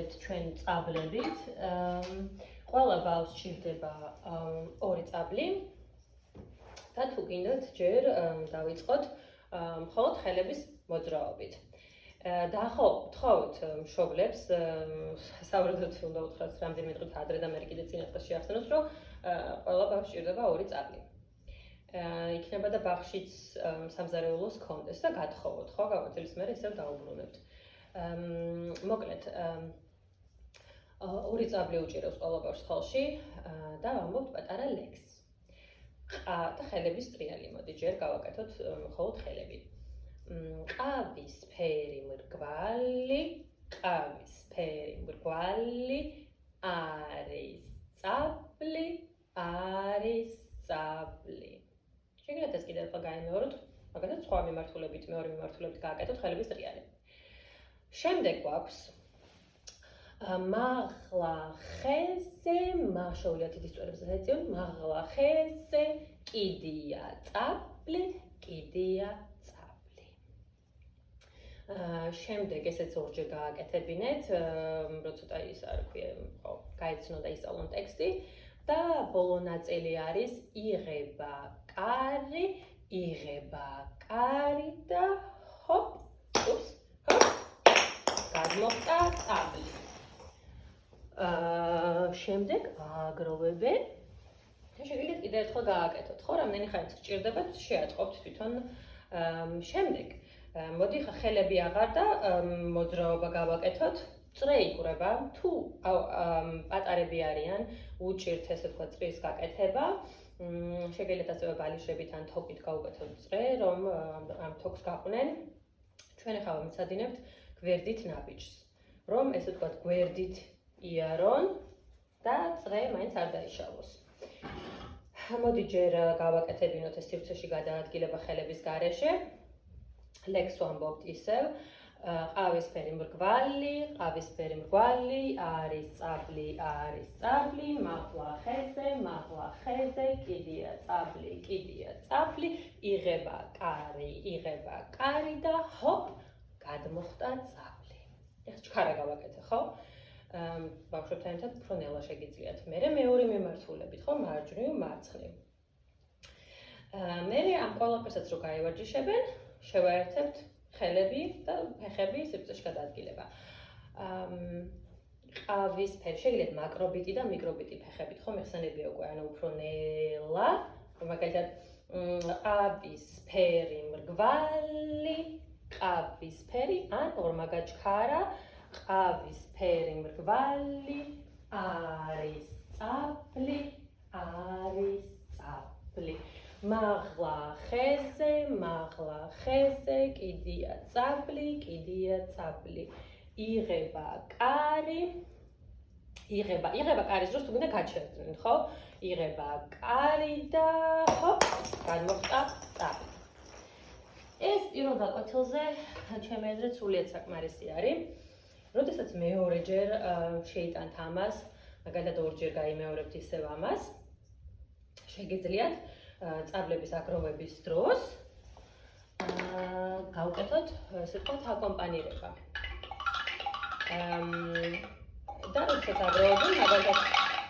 დავიწყებთ ჩვენ წაბლებით. Ყველა ბავშვს სჭირდება 2 წაბლი და თუ გინდათ ჯერ დავიწყოთ მხოლოდ ხელების მოძრაობით. Დაახოვოთ მშობლებს, საუბრობთ უნდა უთხრათ რამდენიმე დღით ადრე და მე კიდე წინასწარ შეახსენოთ, რომ ყველა ბავშვს სჭირდება 2 წაბლი. იქნება და ბაღშიც სამზარეულოს კონდეს და გათხოვოთ, ხო, გავაძილის მერე ისევ დაუბრუნებთ. მოკლედ 2 წაბლი უჭირავს ყველა ბავშვს ხელში და ვამბობთ პატარა ლექსს. და ხელების ტრიალი, მოდი ჯერ გავაკეთოთ მხოლოდ ხელები. ყავისფერი მრგვალი, არის წაბლი, არის წაბლი. შეგიძლიათ ეს კიდევ ერთხელ გაიმეოროთ, მაგალითად სხვა მიმართულებით, მეორე მიმართულებით გააკეთოთ ხელების ტრიალი. შემდეგ გვაქვს მაღლა ხეზე, შეუძლიათ თითის წვერებზე ეწიონ, მაღლა ხეზე, კიდია წაბლი, კიდია წაბლი. შემდეგ ესეც ორჯერ გააკეთებინეთ, როცა ის არ ქვია, ხო, გაიცნო და ისწავლონ ტექსტი და ბოლო ნაწილი არის იღება კარი და ჰოპ, გადმოხტა წაბლი. შემდეგ აგროვებენ და შეგიძლიათ კიდევ ერთხელ გააკეთოთ, ხო, რამდენი ხანით გჭირდებათ, შეატყობთ თვითონ. შემდეგ მოდი ხელები აღარ და მოძრაობა გავაკეთოთ. წრე იკვრება, თუ პატარები არიან, უჭირთ ესე ვთქვათ წრის გაკეთება. შეგიძლიათ ასევე ბალიშებით ან თოკით გაუკეთოთ წრე, რომ ამ თოქს გაყვნენ. ჩვენ ახლა ვამცადინებთ გვერდით ნაბიჯს, რომ ესე ვთქვათ გვერდით იარონ და წრე მაინც არ დაიშალოს. მოდი ჯერ გავაკეთებინოთ ეს სივრცეში გადაადგილება ხელების გარეშე. ლექსს ვამბობთ ისევ. ყავისფერი მრგვალი, არის წაბლი, მაღლა ხეზე, კიდია წაბლი, იღება კარი და ჰოპ, გადმოხტა წაბლი. ეხლა ჩქარა გავაკეთე, ხო? ბავშვებთან ერთად უფრო ნელა შეგიძლიათ. მერე მეორე მიმართულებით, ხო, მარჯვნივ, მარცხნივ. მერე ამ ყველაფერსაც რო გაევარჯიშებენ, შევაერთებთ ხელები და ფეხები სივრცეში გადაადგილება. ყავისფერი, შეგიძლიათ მაკრობიტი და მიკრობიტი ფეხებით, ხო, მეხსენებია უკვე, ანუ უფრო ნელა, მაგალითად ყავისფერი მრგვალი, ან ორმაგაჩქარა, ყავისფერი მრგვალი, არის წაბლი. მაღლა ხეზე, კიდია წაბლი, იღება კარის დროს თუ გინდა გაჩერდნენ, ხო? იღება კარი და ჰოპ, გადმოხტა წაბლი. ეს პირველ გაკვეთილზე ჩემი აზრით სრულიად საკმარისი არის. როდესაც მეორეჯერ შეიტანთ ამას, მაგალითად ორჯერ გაიმეორებთ ისევ ამას, შეგიძლიათ წაბლების აგროვების დროს გავუკეთოთ ესე ვთქვათ აკომპანირება. და როდესაც აგროვებენ, მაგალითად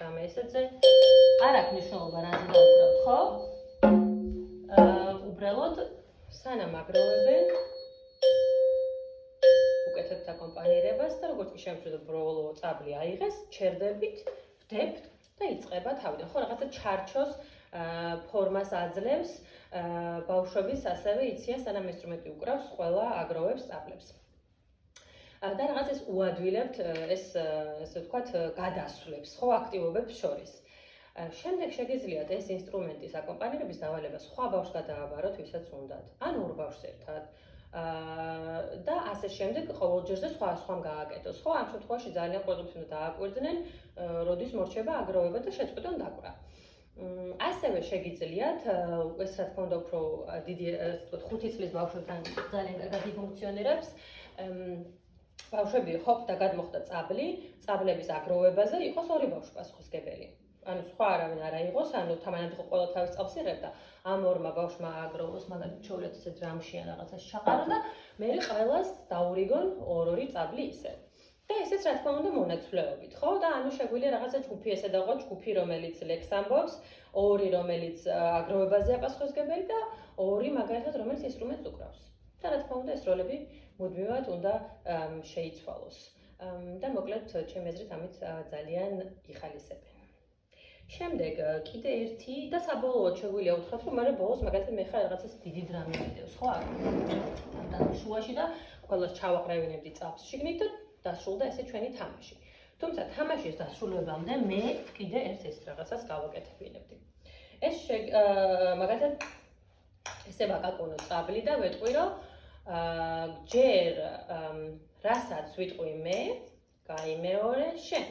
რამე ესეზე არ აქვს მნიშვნელობა რაზე დავუკრავთ, ხო? უბრალოდ სანამ აგროვებენ უკეთებთ აკომპანირებას და როგორც კი შემიძლია ბოლო წაბლი აიღეს, ჩერდებით, ვდებთ და იწყება თავიდან. ხო, რაღაცა ჩარჩოს ფორმას აძლევს ბავშვების ასევე იციან სანამ ინსტრუმენტი უკრავს, ყველა აგროვებს წაბლებს. და რაღაც ეს უადვილებთ ესე ვთქვათ გადასვლებს, ხო, აქტივობებს შორის. შემდეგ შეგიძლიათ ეს ინსტრუმენტის აკომპანირების დავალება სხვა ბავშვს გადააბაროთ, ვისაც უნდათ, ან ორ ბავშვს ერთად. და ასე შემდეგ ყოველ ჯერზე სხვამ გააკეთოს, ხო? ამ შემთხვევაში ძალიან ყველაფერს უნდა დააკვირდნენ, როდის მორჩება აგროვება და შეწყვეტონ დაკვრა. ასევე შეგიძლიათ, ეს რა თქმა უნდა უფრო დიდი, ასე ვთქვათ, 5 წლის ბავშვებთან ძალიან კარგად იფუნქციონირებს. ბავშვები ჰოპ და გადმოხტა წაბლების აგროვებაზე იყოს 2 ბავშვი პასუხისმგებელი. ანუ სხვა არავინ არ აიღოს, ანუ თამანად ყველა თავის წაბლს იღებდა. ამ ორმა ბავშვმა აგროვოს, მაგალითად შეუძლიათ ესეთ რამში ან რაღაცას ჩაყარა და მე ყველას დაურიგონ 2 წაბლი ისე. და ესეც რა თქმა უნდა მონაცვლეობით, ხო? და ანუ შეგვიძლია რაღაცა ჯგუფი ესე დაყო, ჯგუფი რომელიც ლექს ამბობს, ორი რომელიც აგროვებაზეა პასუხისმგებელი და ორი მაგალითად რომელიც ინსტრუმენტს უკრავს. და რა თქმა უნდა ეს როლები მუდმივად უნდა შეიცვალოს. და მოკლედ ჩემი აზრით ამით ძალიან იხალისებენ. შემდეგ კიდე ერთი და საბოლოოდ შეგვიძლია უთხრათ, რომ მაგრამ ბოლოს მაგალითად მე ხარ რაღაცას დიდი დრამი მიდევს, ხო? და შუაში და ყველას ჩავაყრევინებდი წაფს შიგნით და დასრულდა ესე ჩვენი თამაში. თუმცა თამაშის დასრულებამდე მე კიდე ერთ რაღაცას გავაკეთებინებდი. ეს მაგალითად ესე ვაკაკუნო წაბლი და ვეტყვი, რომ ჯერ რასაც ვიტყვი მე, გაიმეორე შენ.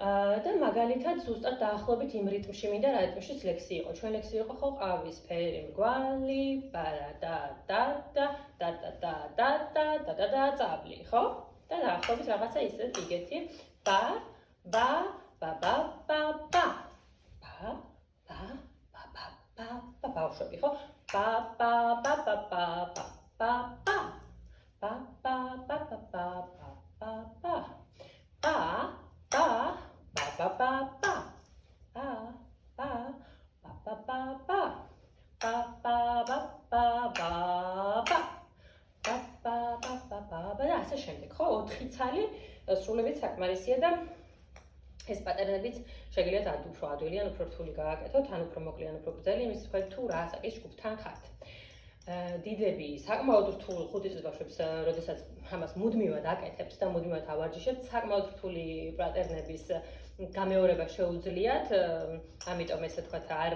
და მაგალითად ზუსტად დაახლოებით იმ რიტმში მინდა რა რიტმშიც ლექსი იყო. ჩვენ ლექსი იყო ხო ყავისფერი მრგვალი, პარადა და და და და და და და და და წაბლი, ხო? და დაახლოებით რაღაცა ისეთ იგეთი ბა ბა ბა ბა ბა ბა ბა ბა ბა ბა ბა ბავშვები, ხო? ბა ბა ბა ბა ბა ბა ბა ბა ბა ბა ბა ბა ბა ბა ბა ბა ba ba ba ba ba ba ba ba ba ba ba ba ba ba და ასე შემდეგ, ხო? 4 ცალი სრულებით საკმარისია და ეს პატერნებიც შეგიძლიათ უფრო ადვილი ან უფრო რთული გააკეთოთ, ან უფრო მოკლე ან უფრო გრძელი, იმის თქვენ თუ რა საკის ჯგუფთან ხართ. დიდები საკმაოდ რთულ 5 წლის ბავშვებს, როდესაც ამას მუდმივად აკეთებთ და მუდმივად ავარჯიშებთ, საკმაოდ რთული პატერნების გამეორება შეუძლიათ, ამიტომ ესე თქვათ არ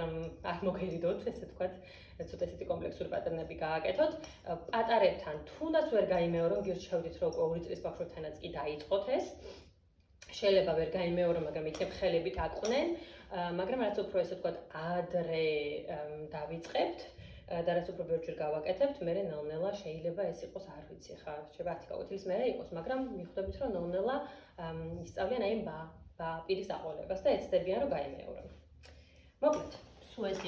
მოგერიდოთ, ესე თქვათ, ცოტა ესეთი კომპლექსური პატერნები გააკეთოთ. პატარებთან თუნდაც ვერ გაიმეორონ, გირჩევდით რომ 2 წლის ბავშვებთანაც კი დაიწყოთ ეს. შეიძლება ვერ გაიმეორო, მაგრამ იქნებ ხელებით აყვნენ, მაგრამ რაც უფრო ესე თქვათ ადრე დავიწყებთ და რაც უფრო ბევრჯერ გავაკეთებთ, მე ნელ-ნელა შეიძლება ეს იყოს, არ ვიცი, ხა შეიძლება 10 გაკვეთილის მერე იყოს, მაგრამ მიხვდებით რომ ნელ-ნელა ისწავლიან აი პირის აყოლებას და ეცდებიან რომ გაიმეორონ. მოკლედ, სულ ეს